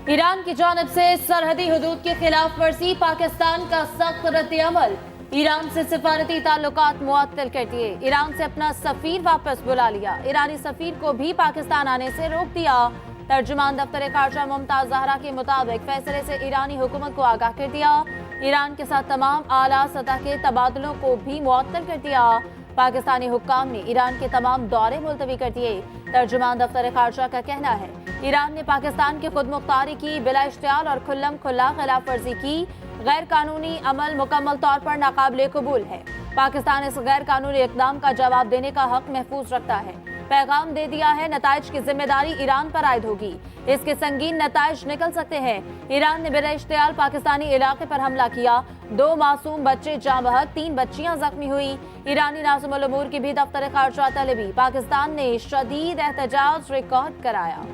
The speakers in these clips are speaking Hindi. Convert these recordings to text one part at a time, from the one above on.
ईरान की जानिब से सरहदी हुदूद की खिलाफ वर्जी, पाकिस्तान का सख्त रद्द-ए-अमल। ईरान से सिफारती ताल्लुकात मुअत्तल कर दिए, ईरान से अपना सफीर वापस बुला लिया, ईरानी सफीर को भी पाकिस्तान आने से रोक दिया। तर्जुमान दफ्तर खारजा मुमताज ज़हरा के मुताबिक फैसले से ईरानी हुकूमत को आगाह कर दिया, ईरान के साथ तमाम आला सतह के तबादलों को भी मुअत्तल कर दिया। पाकिस्तानी हुक्काम ने ईरान के तमाम दौरे मुलतवी कर दिए। तर्जुमान दफ्तर खारजा का कहना है ईरान ने पाकिस्तान की खुद मुख्तारी की बिला इश्तियाल और खुल्लम खुल्ला खिलाफ वर्जी की, गैर कानूनी अमल मुकम्मल तौर पर नाकाबिले कबूल है। पाकिस्तान इस गैर कानूनी इकदाम का जवाब देने का हक महफूज रखता है। पैगाम दे दिया है, नताइज की जिम्मेदारी ईरान पर आयद होगी, इसके संगीन नताइज निकल सकते हैं। ईरान ने बिला इश्तियाल पाकिस्तानी इलाके पर हमला किया, 2 मासूम बच्चे जाँ बहक, 3 बच्चियां जख्मी हुई। ईरानी नाज़िमुल उमूर की भी दफ्तर खारजा तलबी, पाकिस्तान ने शदीद एहतजाज रिकॉर्ड कराया।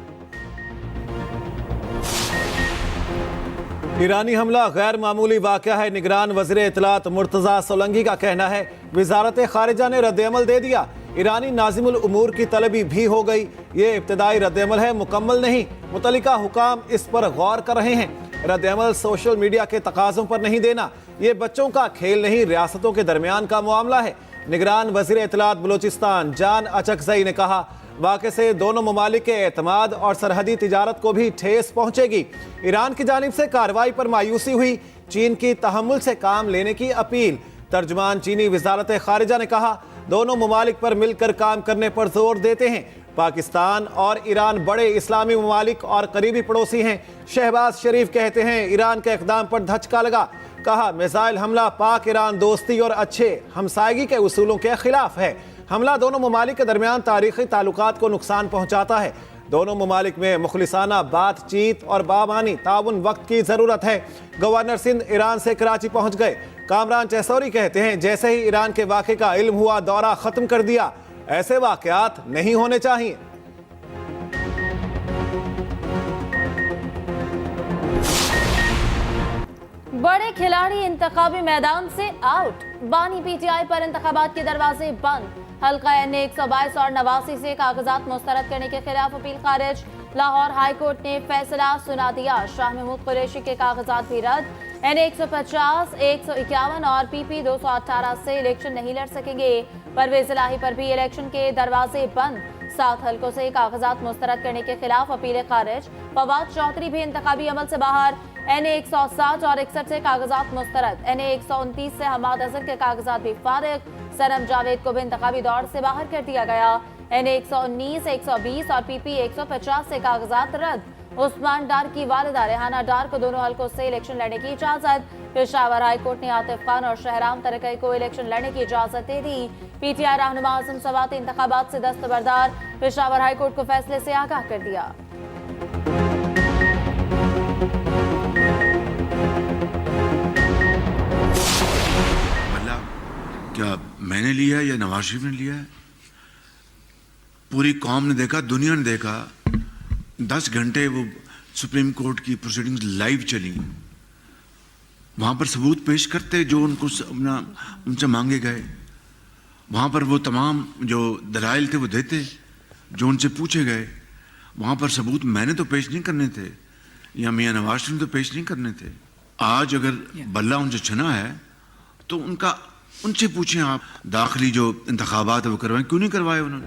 ईरानी हमला गैर मामूली वाक़या है, निगरान वज़ीर इत्तलात मुर्तज़ा सोलंकी का कहना है। वज़ारत ख़ारिजा ने रद्द-ए-अमल दे दिया, ईरानी नाज़िमुल उमूर की तलबी भी हो गई। ये इब्तदाई रद्द-ए-अमल है, मुकम्मल नहीं। मुतल्लिका हुकाम इस पर गौर कर रहे हैं। रद्द-ए-अमल सोशल मीडिया के तकाज़ों पर नहीं देना, ये बच्चों का खेल नहीं, रियासतों के दरमियान का मामला है। निगरान वज़ीर इत्तलात बलूचिस्तान जान अचकज़ई ने कहा, वाक़े से दोनों ममालिक के एतमाद और सरहदी तिजारत को भी ठेस पहुंचेगी। ईरान की जानिब से कार्रवाई पर मायूसी हुई, चीन की तहम्मुल से काम लेने की अपील। तर्जुमान चीनी वज़ारत ख़ारिजा ने कहा, दोनों ममालिक पर मिलकर काम करने पर जोर देते हैं। पाकिस्तान और ईरान बड़े इस्लामी ममालिक और करीबी पड़ोसी हैं। शहबाज शरीफ कहते हैं, ईरान के इक़दाम पर धचका लगा। कहा, मिसाइल हमला पाक ईरान दोस्ती और अच्छे हमसायगी के उसूलों के खिलाफ है। हमला दोनों ममालिक के दरमियान तारीखी ताल्लुकात को नुकसान पहुंचाता है। दोनों ममालिक में मुखलिसाना बातचीत और बामानी ताउन वक्त की ज़रूरत है। गवर्नर सिंध ईरान से कराची पहुंच गए। कामरान चैसौरी कहते हैं, जैसे ही ईरान के वाक़े का इल्म हुआ, दौरा ख़त्म कर दिया। ऐसे वाक़यात नहीं होने चाहिए। बड़े खिलाड़ी इंतखाबी मैदान से आउट, बानी पीटीआई पर इंतखाबात के दरवाजे बंद। हल्का NA 122 और 89 से कागजात मुस्तरद करने के खिलाफ अपील खारिज। लाहौर हाई कोर्ट ने फैसला सुना दिया, शाह महमूद कुरैशी के कागजात भी रद्द। NA 150, 151 और PP 218 से इलेक्शन नहीं लड़ सकेंगे। परवेज इलाही पर भी इलेक्शन के दरवाजे बंद। 7 हल्कों से कागजात मुस्तरद करने के खिलाफ अपील खारिज। फवाद चौधरी भी इंतखाबी अमल से बाहर। NA 160 और 61 से कागजात मुस्तरद। NA 129 से हमाद अजहर के कागजात भी फारिग। सनम जावेद को भी इंतखाबी दौर से बाहर कर दिया गया। NA 119, 120 और PP 150 से कागजात रद्द। उस्मान डार की वालिदा रेहाना डार को दोनों हल्कों से इलेक्शन लड़ने की इजाजत। पेशावर हाई कोर्ट ने आतिफ खान और शहराम तरकई को इलेक्शन लड़ने की इजाजत दे दी। PTI रहनुमा आजम सवाती इंतखाबात से दस्तबरदार, पेशावर हाई कोर्ट को फैसले से आगाह कर दिया। क्या मैंने लिया या नवाज शरीफ ने लिया है? पूरी कौम ने देखा, दुनिया ने देखा। 10 घंटे वो सुप्रीम कोर्ट की प्रोसीडिंग्स लाइव चली। वहां पर सबूत पेश करते जो उनको उनसे मांगे गए। वहां पर वो तमाम जो दलाइल थे वो देते, जो उनसे पूछे गए। वहां पर सबूत मैंने तो पेश नहीं करने थे, या मियां नवाज शरीफ तो पेश नहीं करने थे। आज अगर बल्ला उनसे छना है तो उनसे पूछें आप, दाखिली जो इंतखाबात है वो करवाएं, क्यों नहीं करवाए उन्होंने?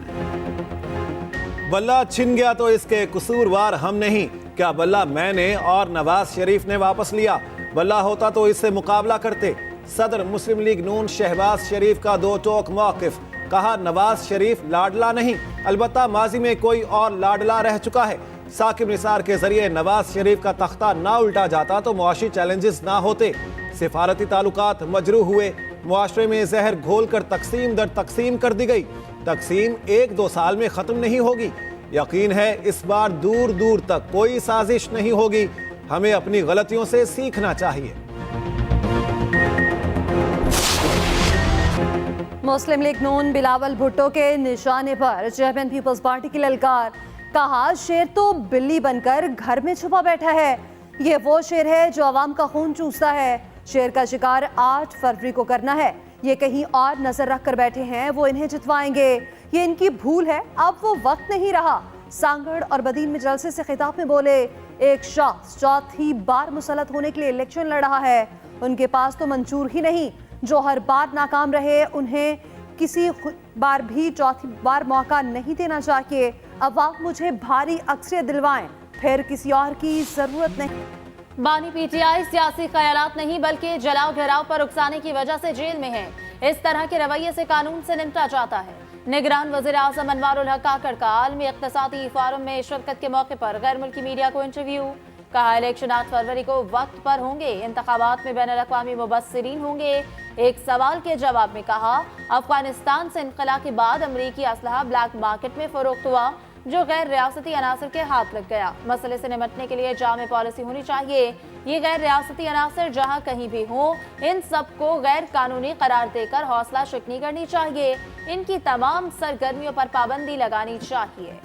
बल्ला छिन गया तो इसके कसूरवार हम नहीं। क्या बल्ला मैंने और नवाज शरीफ ने वापस लिया? बल्ला होता तो इससे मुकाबला करते। सदर मुस्लिम लीग नून शहबाज शरीफ का दो टोक मौक़िफ़। कहा, नवाज शरीफ लाडला नहीं, अलबत्ता माजी में कोई और लाडला रह चुका है। साकिब निसार के जरिए नवाज शरीफ का तख्ता ना उल्टा जाता तो मुआशी चैलेंजेस ना होते। सिफारती ताल्लुकात मजरू हुए, मुआशरे में जहर घोल कर तकसीम दर तकसीम कर दी गई। तकसीम 1-2 साल में ख़त्म नहीं होगी। यकीन है इस बार दूर दूर तक कोई साजिश नहीं होगी। हमें अपनी गलतियों से सीखना चाहिए। मुस्लिम लीग नून बिलावल भुट्टो के निशाने पर चेयरमैन पीपल्स पार्टी की ललकार। कहा, शेर तो बिल्ली बनकर घर में छुपा बैठा है। ये वो शेर है जो आवाम का खून चूसता है। शेर का शिकार 8 फरवरी को करना है। ये कहीं और नजर रख कर बैठे हैं, वो इन्हें जितवाएंगे। ये इनकी भूल है, अब वो वक्त नहीं रहा। सांगड़ और बदीन में जलसे से खिताब में बोले, एक शख्स चौथी बार मुसल्लत होने के लिए इलेक्शन लड़ रहा है। उनके पास तो मंशूर ही नहीं, जो हर बार नाकाम रहे उन्हें किसी बार भी चौथी बार मौका नहीं देना चाहिए। अवाम मुझे भारी अक्सरियत दिलवाएं, फिर किसी और की जरूरत नहीं। बानी पीटीआई सियासी ख्यालात नहीं बल्कि जलाओ घेराव पर उकसाने की वजह से जेल में है। इस तरह के रवैये से कानून से निपटा जाता है। निगरान वज़ीर आज़म अनवारुल हक काकड़ का आलमी इक़्तिसादी फोरम में शिरकत के मौके पर गैर मुल्की मीडिया को इंटरव्यू। कहा इलेक्शन 8 फरवरी को वक्त पर होंगे, इंतखाबात में बैनुल अक़वामी मुबस्सिरीन होंगे। एक सवाल के जवाब में कहा अफगानिस्तान से इनक़िला के बाद अमरीकी असलहा ब्लैक मार्केट में फरोख्त हुआ, जो गैर रियासती अनासर के हाथ लग गया। मसले से निपटने के लिए जामे पॉलिसी होनी चाहिए। ये गैर रियासती अनासर जहां कहीं भी हों, इन सबको गैर कानूनी करार देकर हौसला शिकनी करनी चाहिए। इनकी तमाम सरगर्मियों पर पाबंदी लगानी चाहिए।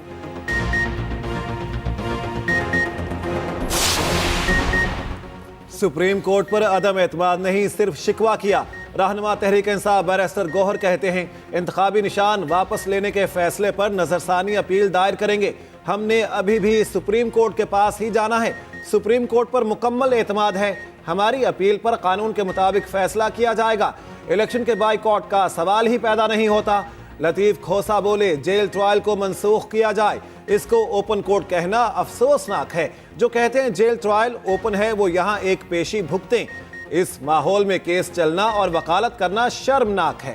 सुप्रीम कोर्ट पर अदम एतमाद नहीं, सिर्फ शिकवा किया। रहनुमा तहरीक इंसाफ बैरिस्टर गौहर कहते हैं इंतखाबी निशान वापस लेने के फैसले पर नजरसानी अपील दायर करेंगे। हमने अभी भी सुप्रीम कोर्ट के पास ही जाना है। सुप्रीम कोर्ट पर मुकम्मल एतमाद है। हमारी अपील पर कानून के मुताबिक फैसला किया जाएगा। इलेक्शन के बाइकॉट का सवाल ही पैदा नहीं होता। लतीफ खोसा बोले जेल ट्रायल को मनसूख किया जाए। इसको ओपन कोर्ट कहना अफसोसनाक है। जो कहते हैं जेल ट्रायल ओपन है वो यहाँ एक पेशी भुगतें। इस माहौल में केस चलना और वकालत करना शर्मनाक है।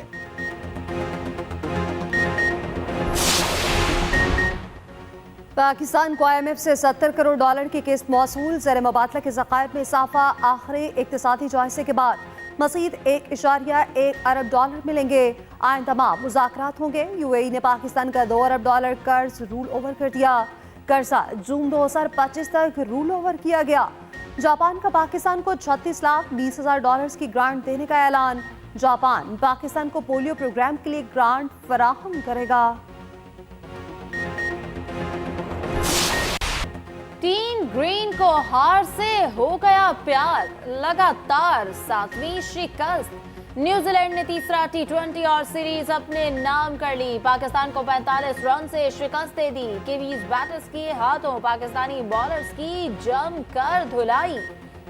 पाकिस्तान को IMF से $70 करोड़ की किस्त मौसूल। ज़र मुबादला के ज़खायर में इजाफा आखिरी इक़्तिसादी जायज़े के बाद मज़ीद $1.1 अरब मिलेंगे। आइंदा मुज़ाकरात होंगे। UAE ने पाकिस्तान का $2 अरब कर्ज रूल ओवर कर दिया। कर्जा जून 2025 तक रूल ओवर किया गया। जापान का पाकिस्तान को $36,20,000 की ग्रांट देने का ऐलान। जापान पाकिस्तान को पोलियो प्रोग्राम के लिए ग्रांट फराहम करेगा। टीम ग्रीन को हार से हो गया प्यार, लगातार 7वीं शिकस्त। न्यूजीलैंड ने तीसरा T20 और सीरीज अपने नाम कर ली। पाकिस्तान को 45 रन से शिकस्त दे दी। किवीज बैटर्स के हाथों पाकिस्तानी बॉलर्स की जमकर धुलाई।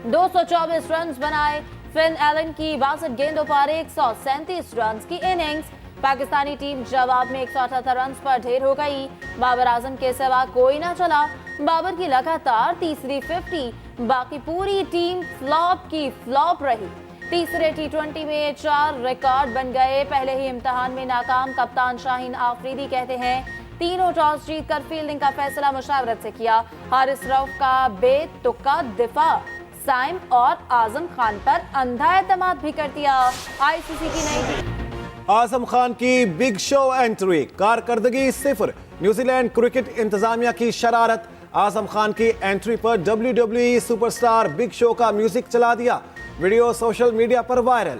224 रन बनाए। फिन एलन की 62 गेंदों पर 137 रन की इनिंग्स। पाकिस्तानी टीम जवाब में 178 रन पर ढेर हो गई। बाबर आजम के सिवा कोई ना चला। बाबर की लगातार तीसरी 50। बाकी पूरी टीम फ्लॉप की फ्लॉप रही। तीसरे T20 में 4 रिकॉर्ड बन गए। पहले ही इम्तिहान में नाकाम कप्तान शाहीन आफरीदी कहते हैं तीनों टॉस जीतकर फील्डिंग का फैसला मुशावरत से किया। हारिस रऊफ का बेतुका दिफा। साइम और आजम खान पर अंधा एतमाद भी कर दिया। ICC की नई आजम खान की बिग शो एंट्री, कारकर्दगी 0। न्यूजीलैंड क्रिकेट इंतजामिया की शरारत। आजम खान की एंट्री पर WWE सुपरस्टार बिग शो का म्यूजिक चला दिया। वीडियो सोशल मीडिया पर वायरल।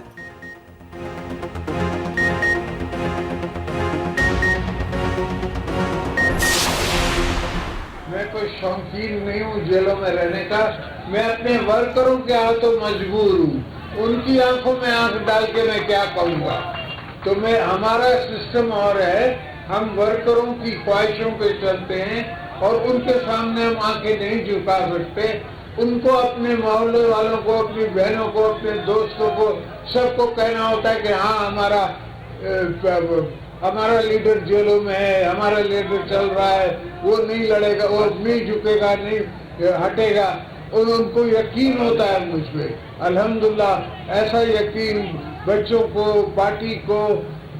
मैं कोई शौकीन नहीं हूँ जेलों में रहने का। मैं अपने वर्करों के हाथों मजबूर हूँ। उनकी आंखों में आंख डाल के मैं क्या कहूँगा। तो मैं हमारा सिस्टम और है, हम वर्करों की ख्वाहिशों पे चलते हैं और उनके सामने हम आंखें नहीं झुका सकते। उनको अपने मोहल्ले वालों को, अपनी बहनों को, अपने दोस्तों को, सबको कहना होता है कि हाँ हमारा लीडर जेलों में है, हमारा लीडर चल रहा है, वो नहीं लड़ेगा, वो नहीं झुकेगा, नहीं हटेगा। और उनको यकीन होता है मुझ पर। अल्हम्दुलिल्लाह ऐसा यकीन बच्चों को, पार्टी को,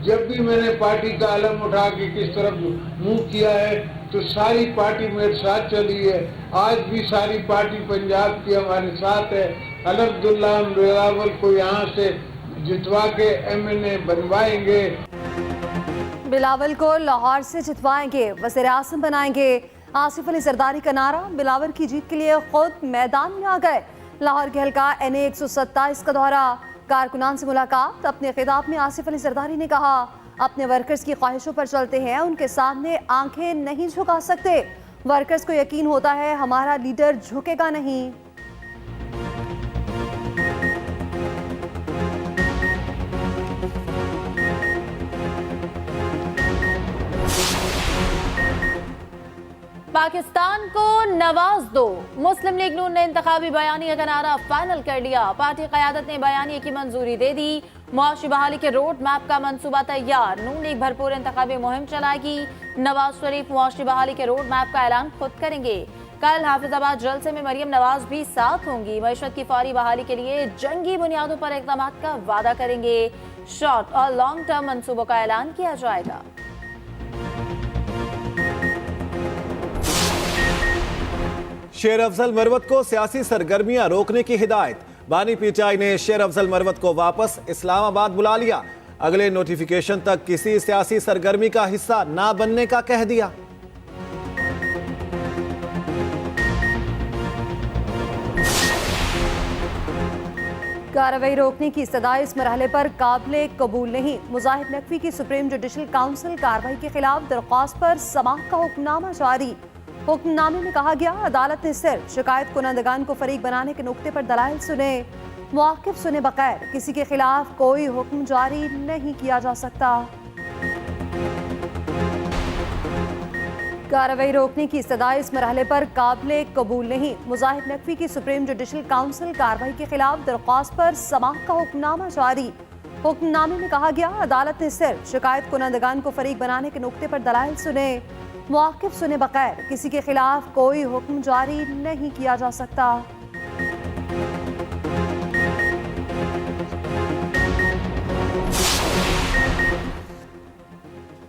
जब भी मैंने पार्टी का अलम उठा के किस तरफ मुंह किया है तो सारी पार्टी मेरे साथ चली है। आज भी सारी पार्टी पंजाब की हमारे साथ है। अल्हम्दुलिल्लाह हम बिलावल को यहाँ से जितवा के MNA बनवाएंगे। बिलावल को लाहौर से जितवाएंगे, वज़ीर आज़म बनाएंगे। आसिफ अली जरदारी का नारा। बिलावल की जीत के लिए खुद मैदान में आ गए। लाहौर के हल्का NA 127 का दौरा, कारकुनान से मुलाकात। अपने खिताब में आसिफ अली जरदारी ने कहा अपने वर्कर्स की ख्वाहिशों पर चलते हैं, उनके सामने आंखें नहीं झुका सकते। वर्कर्स को यकीन होता है हमारा लीडर झुकेगा नहीं। पाकिस्तान को नवाज दो। मुस्लिम लीग नून ने इंतखाबी बयानिया का नारा फाइनल कर लिया। पार्टी क़यादत ने बयानिए की मंजूरी दे दी। मुआशी बहाली के रोड मैप का मंसूबा तैयार। नून लीग भरपूर इंतखाबी मुहिम चलाएगी। नवाज शरीफ मुआशी बहाली के रोड मैप का ऐलान खुद करेंगे। कल हाफिजाबाद जलसे में मरियम नवाज भी साथ होंगी। मईशत की फौरी बहाली के लिए जंगी बुनियादों पर इक़दाम का वादा करेंगे। शॉर्ट और लॉन्ग टर्म मंसूबों का ऐलान किया जाएगा। शेर अफजल मरवत को सियासी सरगर्मियां रोकने की हिदायत। बानी पीटीआई ने शेर अफजल मरवत को वापस इस्लामाबाद बुला लिया। अगले नोटिफिकेशन तक किसी सियासी सरगर्मी का हिस्सा ना बनने का कह दिया। कार्रवाई रोकने की सदा इस मरहले पर काबिले कबूल नहीं। मुजाहिद नकवी की सुप्रीम जुडिशल काउंसिल कार्रवाई के खिलाफ दरख्वास्त पर समाअत का हुक्मनामा जारी। हुक्मनामे में कहा गया, अदालत ने सिर्फ शिकायत कुनंदगान को फरीक बनाने के नुक्ते पर दलाइल सुने, मुआकिब सुने बगैर किसी के खिलाफ कोई हुक्म जारी नहीं किया जा सकता। कार्रवाई रोकने की सदा इस मरहले पर काबिले कबूल नहीं। मुजाहिद नकवी की सुप्रीम जुडिशल काउंसिल कार्रवाई के खिलाफ दरख्वास्त पर समाअत का हुक्मनामा जारी। हुक्मनामे में कहा गया, अदालत ने सिर्फ शिकायत कुनंदगान को फरीक बनाने के नुक्ते पर दलाइल सुने, मुआकिब सुने बगैर किसी के खिलाफ कोई हुक्म जारी नहीं किया जा सकता।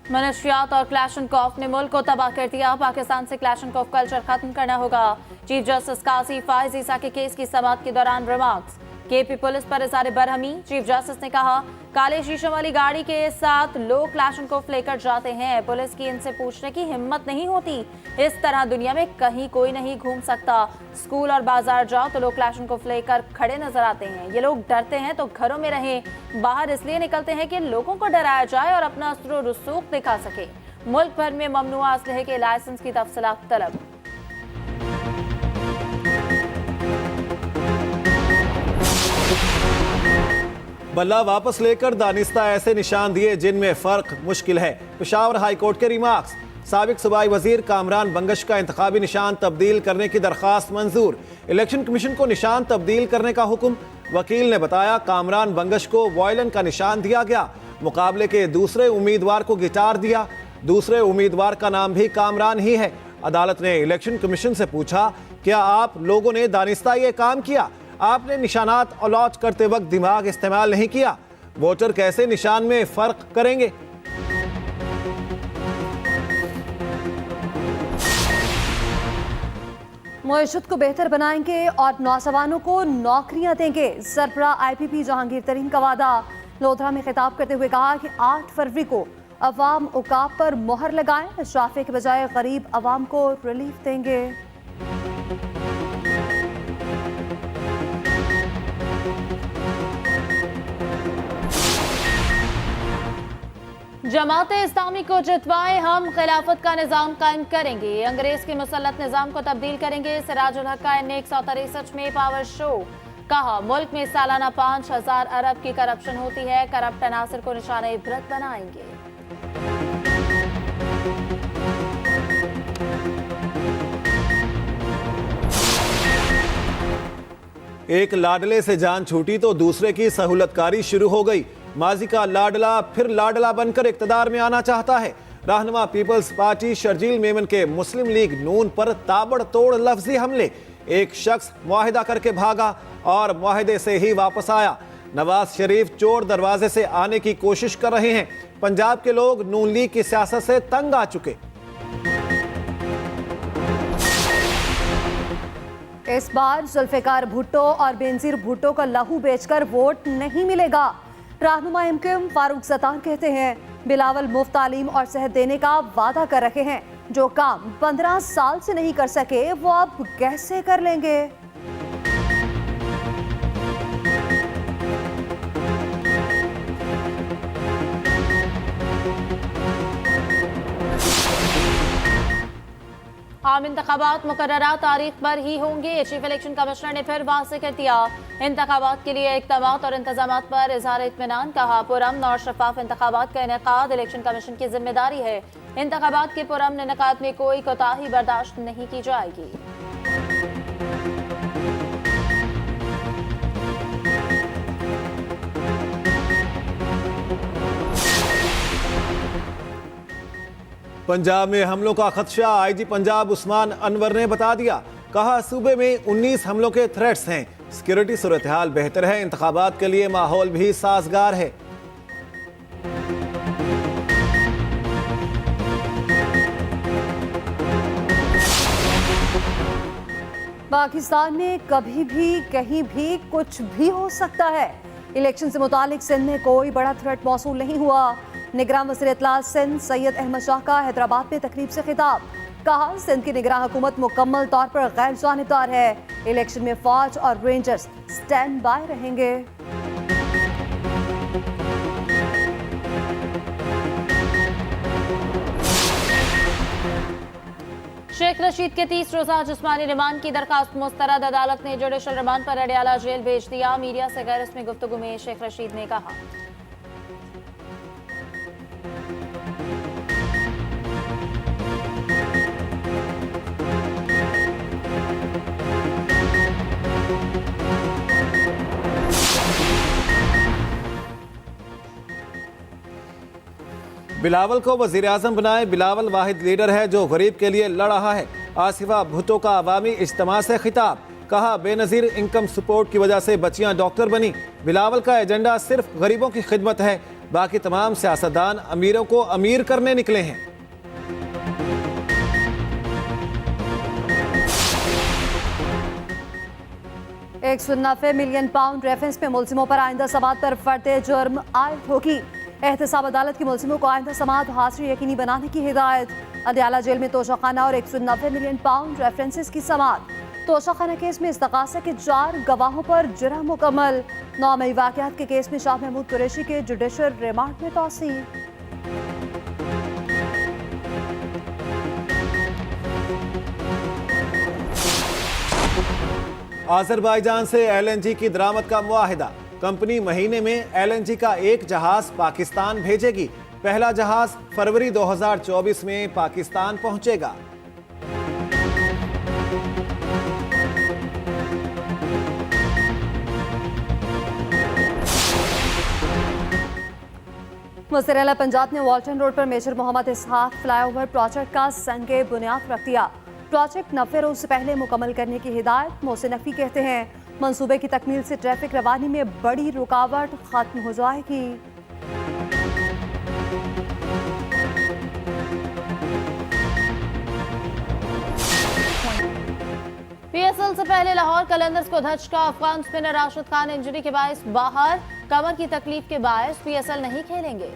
मनशियात और क्लैशनकॉफ ने मुल्क को तबाह कर दिया। पाकिस्तान से क्लैशनकॉफ कल्चर खत्म करना होगा। चीफ जस्टिस काजी फाइज ईसा के केस की समाअत के दौरान रिमार्क्स। केपी पुलिस पर इज़हार बरहमी। चीफ जस्टिस ने कहा, काले शीशों वाली गाड़ी के साथ लोग क्लैशनकॉफ लेकर जाते हैं, पुलिस की इनसे पूछने की हिम्मत नहीं होती। इस तरह दुनिया में कहीं कोई नहीं घूम सकता। स्कूल और बाजार जाओ तो लोग क्लैशनकॉफ लेकर खड़े नजर आते हैं। ये लोग डरते हैं तो घरों में रहें। बाहर इसलिए निकलते हैं कि लोगों को डराया जाए और अपना अस्र रसूख दिखा सके। मुल्क भर में ममनुआ असलहे के लाइसेंस की तफसीलात तलब। बल्ला वापस लेकर दानिस्ता ऐसे निशान दिए जिनमें फर्क मुश्किल है। पेशावर हाई कोर्ट के रिमार्क्स। साबिक सूबाई वजीर कामरान बंगश का इंतखाबी निशान तब्दील करने की दरख्वास्त मंजूर। इलेक्शन कमीशन को निशान तब्दील करने का हुक्म। वकील ने बताया, कामरान बंगश को वॉयलन का निशान दिया गया। मुकाबले के दूसरे उम्मीदवार को गिटार दिया। दूसरे उम्मीदवार का नाम भी कामरान ही है। अदालत ने इलेक्शन कमीशन से पूछा, क्या आप लोगों ने दानिस्ता ये काम किया? आपने निशानात अलॉट करते वक्त दिमाग इस्तेमाल नहीं किया। वोटर कैसे निशान में फर्क करेंगे? मईशत को बेहतर बनाएंगे और नौजवानों को नौकरियां देंगे। सरबरा IPP जहांगीर तरीन का वादा। लोधरा में खिताब करते हुए कहा कि 8 फरवरी को अवाम उकाब पर मोहर लगाएं, शाफे के बजाय गरीब अवाम को रिलीफ देंगे। जमाते इस्लामी को जितवाएं, हम खिलाफत का निज़ाम कायम करेंगे। अंग्रेज के मुसल्लत निज़ाम को तब्दील करेंगे। सिराजुल हक का NA 163 में पावर शो। कहा, मुल्क में सालाना 5000 अरब की करप्शन होती है। करप्ट अनासर को निशाने इबरत बनाएंगे। एक लाडले से जान छूटी तो दूसरे की सहूलतकारी शुरू हो गई। माजी का लाडला फिर लाडला बनकर इक्तदार में आना चाहता है। रहनुमा पीपल्स पार्टी शर्जील मेमन के मुस्लिम लीग नून पर ताबड़तोड़ लफ्जी हमले। एक शख्स मुआहिदा करके भागा और मुआहिदे से ही वापस आया। नवाज शरीफ चोर दरवाजे से आने की कोशिश कर रहे हैं। पंजाब के लोग नून लीग की सियासत से तंग आ चुके। इस बार जुल्फिकार भुट्टो और बेनजीर भुट्टो का लहू बेचकर वोट नहीं मिलेगा। रहनुमा MKM फारूक ज़तार कहते हैं, बिलावल मुफ्त तालीम और सेहत देने का वादा कर रहे हैं। जो काम 15 साल से नहीं कर सके वो अब कैसे कर लेंगे? आम इंतखाबात मुकर्ररा तारीख पर ही होंगे। चीफ इलेक्शन कमिश्नर ने फिर वाज़ेह कर दिया, इंतखाबात के लिए इक़दामात और इंतजामात पर इज़हार इत्मीनान। कहा, पुरअमन और शफाफ इंतखाबात का इनेकाद इलेक्शन कमीशन की जिम्मेदारी है। इंतखाबात के पुरअमन इनेकाद में कोई कोताही बर्दाश्त नहीं की जाएगी। पंजाब में हमलों का खदशा आईजी पंजाब उस्मान अनवर ने बता दिया। कहा सूबे में 19 हमलों के थ्रेट्स हैं। सिक्योरिटी सूरत हाल बेहतर है, इंतखाबात के लिए माहौल भी साजगार है। पाकिस्तान में कभी भी कहीं भी कुछ भी हो सकता है। इलेक्शन से मुतालिक सिंध में कोई बड़ा थ्रेट मौसूल नहीं हुआ। निगरान वज़ीर इत्तलात सिंध सैयद अहमद शाह का हैदराबाद में तकरीब से खिताब। कहा सिंध की निगरान हुकूमत मुकम्मल तौर पर गैर जानिबदार है। इलेक्शन में फौज और रेंजर्स स्टैंड बाय रहेंगे। शेख रशीद के 30 रोजा जिस्मानी रिमांड की दरखास्त मुस्तरद। अदालत ने जुडिशल रिमांड पर अडयाला जेल भेज दिया। मीडिया से गैर रस्मी गुफ्तगू में शेख रशीद ने कहा, बिलावल को वजीर आजम बनाए। बिलावल वाहिद लीडर है जो गरीब के लिए लड़ रहा है। आसिफा भुट्टो का अवामी इज्तिमा से खिताब। कहा बेनजीर इनकम सपोर्ट की वजह से बच्चियां डॉक्टर बनी। बिलावल का एजेंडा सिर्फ गरीबों की खिदमत है, बाकी तमाम सियासतदान अमीरों को अमीर करने निकले हैं। £190 मिलियन रेफरेंस में मुलजिमों पर आइंदा समात पर फर्द जुर्म आयद होगी। एहतसाब अदालत की मुलजिमों को आइंदा समात हाजिरी यकीनी बनाने की हिदायत। अडयाला जेल में तोशाखाना और £190 मिलियन रेफरेंसेस की समात। तोशाखाना केस में इस्तगासा के 4 गवाहों पर जिरह मुकम्मल। 9 मई वाक़यात के केस में शाह महमूद कुरैशी के जुडिशल रिमांड में तौसील। आज़रबाईजान से LNG की दरामद का मुआहिदा। कंपनी महीने में LNG का एक जहाज पाकिस्तान भेजेगी। पहला जहाज फरवरी 2024 में पाकिस्तान पहुंचेगा। वज़ीर आला पंजाब ने वाल्टन रोड पर मेजर मोहम्मद इसहाक फ्लाईओवर प्रोजेक्ट का संगे बुनियाद रख दिया। प्रोजेक्ट 90 रोज से पहले मुकम्मल करने की हिदायत। मोहसिन नकवी कहते हैं मंसूबे की तकमील से ट्रैफिक रवानी में बड़ी रुकावट खत्म हो जाएगी। PSL से पहले लाहौर कलंदर्स को धचका। अफगान स्पिनर राशिद खान इंजरी के बायस बाहर। कमर की तकलीफ के बायस PSL नहीं खेलेंगे।